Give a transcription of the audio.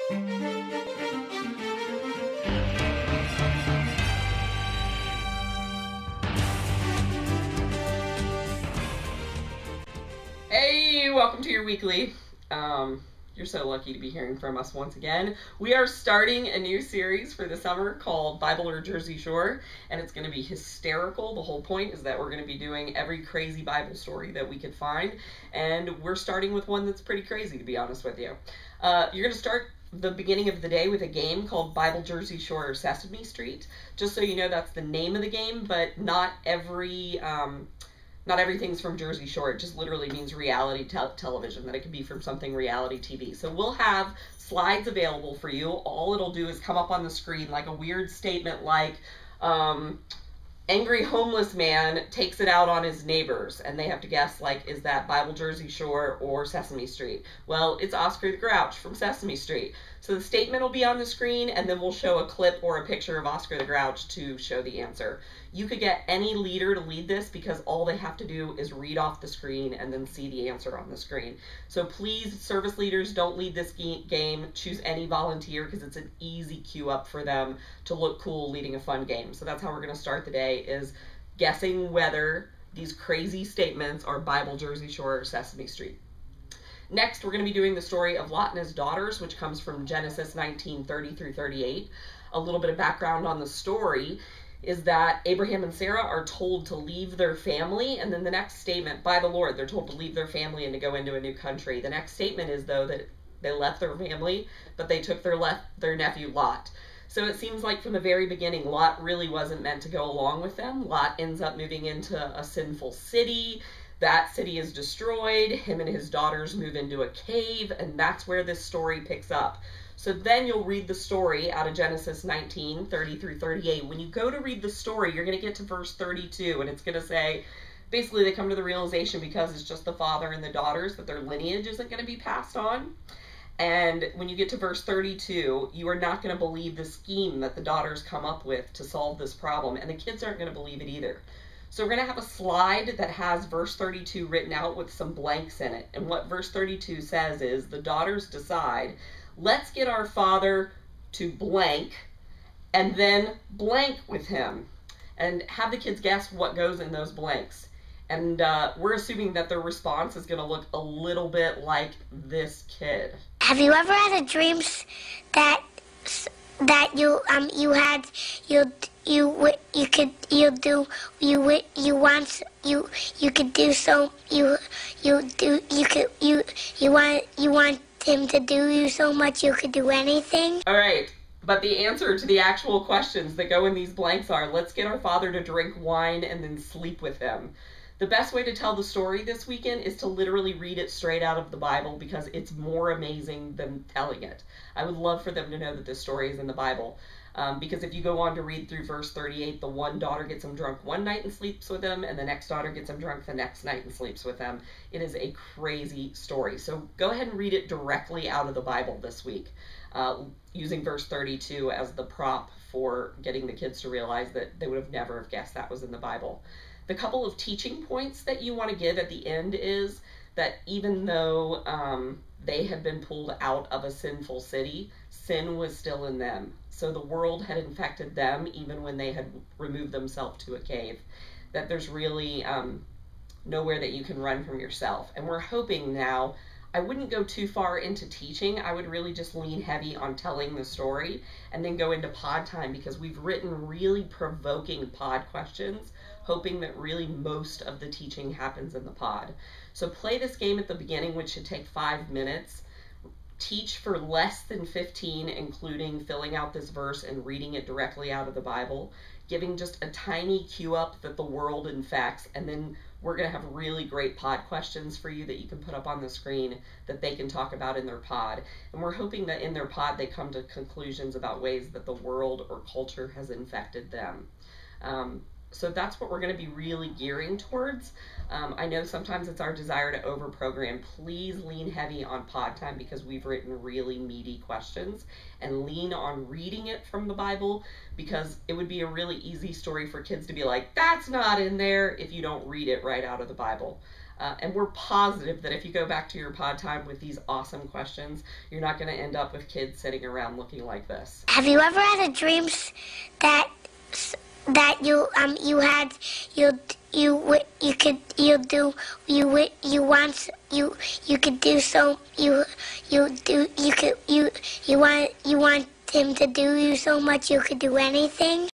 Hey, welcome to your weekly. You're so lucky to be hearing from us once again. We are starting a new series for the summer called Bible or Jersey Shore, and it's going to be hysterical. The whole point is that we're going to be doing every crazy Bible story that we could find, and we're starting with one that's pretty crazy, to be honest with you. You're going to start the beginning of the day with a game called Bible Jersey Shore or Sesame Street. Just so you know, that's the name of the game, but not everything's from Jersey Shore. It just literally means reality television, that it could be from something reality TV. So we'll have slides available for you. All it'll do is come up on the screen like a weird statement like, angry homeless man takes it out on his neighbors, and they have to guess, like, is that Bible Jersey Shore or Sesame Street? Well, it's Oscar the Grouch from Sesame Street. So the statement will be on the screen, and then we'll show a clip or a picture of Oscar the Grouch to show the answer. You could get any leader to lead this because all they have to do is read off the screen and then see the answer on the screen. So please, service leaders, don't lead this game. Choose any volunteer because it's an easy cue up for them to look cool leading a fun game. So that's how we're going to start the day, is guessing whether these crazy statements are Bible Jersey Shore or Sesame Street. Next, we're going to be doing the story of Lot and his daughters, which comes from Genesis 19:30 through 38. A little bit of background on the story is that Abraham and Sarah are told to leave their family, and then the next statement, by the Lord, they're told to leave their family and to go into a new country. The next statement is, though, that they left their family, but they took their nephew Lot. So it seems like from the very beginning, Lot really wasn't meant to go along with them. Lot ends up moving into a sinful city. That city is destroyed. Him and his daughters move into a cave, and that's where this story picks up. So then you'll read the story out of Genesis 19:30 through 38. When you go to read the story, you're going to get to verse 32, and it's going to say, basically they come to the realization, because it's just the father and the daughters, that their lineage isn't going to be passed on. And when you get to verse 32, you are not going to believe the scheme that the daughters come up with to solve this problem, and the kids aren't going to believe it either. So we're going to have a slide that has verse 32 written out with some blanks in it. And what verse 32 says is, the daughters decide, let's get our father to blank and then blank with him, and have the kids guess what goes in those blanks. And we're assuming that their response is going to look a little bit like this kid. Have you ever had a dream that you want him to do you so much you could do anything? All right, but the answer to the actual questions that go in these blanks are, let's get our father to drink wine and then sleep with him. The best way to tell the story this weekend is to literally read it straight out of the Bible, because it's more amazing than telling it. I would love for them to know that this story is in the Bible. Because if you go on to read through verse 38, the one daughter gets him drunk one night and sleeps with him, and the next daughter gets him drunk the next night and sleeps with him. It is a crazy story. So go ahead and read it directly out of the Bible this week, using verse 32 as the prop for getting the kids to realize that they would have never have guessed that was in the Bible. The couple of teaching points that you want to give at the end is that even though they had been pulled out of a sinful city, sin was still in them. So the world had infected them even when they had removed themselves to a cave. That there's really nowhere that you can run from yourself. And we're hoping now, I wouldn't go too far into teaching. I would really just lean heavy on telling the story and then go into pod time, because we've written really provoking pod questions, hoping that really most of the teaching happens in the pod. So play this game at the beginning, which should take 5 minutes. Teach for less than 15, including filling out this verse and reading it directly out of the Bible, giving just a tiny cue up that the world infects, and then we're going to have really great pod questions for you that you can put up on the screen that they can talk about in their pod. And we're hoping that in their pod they come to conclusions about ways that the world or culture has infected them. So that's what we're going to be really gearing towards. I know sometimes it's our desire to over-program. Please lean heavy on pod time, because we've written really meaty questions, and lean on reading it from the Bible, because it would be a really easy story for kids to be like, that's not in there, if you don't read it right out of the Bible. And we're positive that if you go back to your pod time with these awesome questions, you're not going to end up with kids sitting around looking like this. Have you ever had a dreams that you had you could want him to do you so much you could do anything?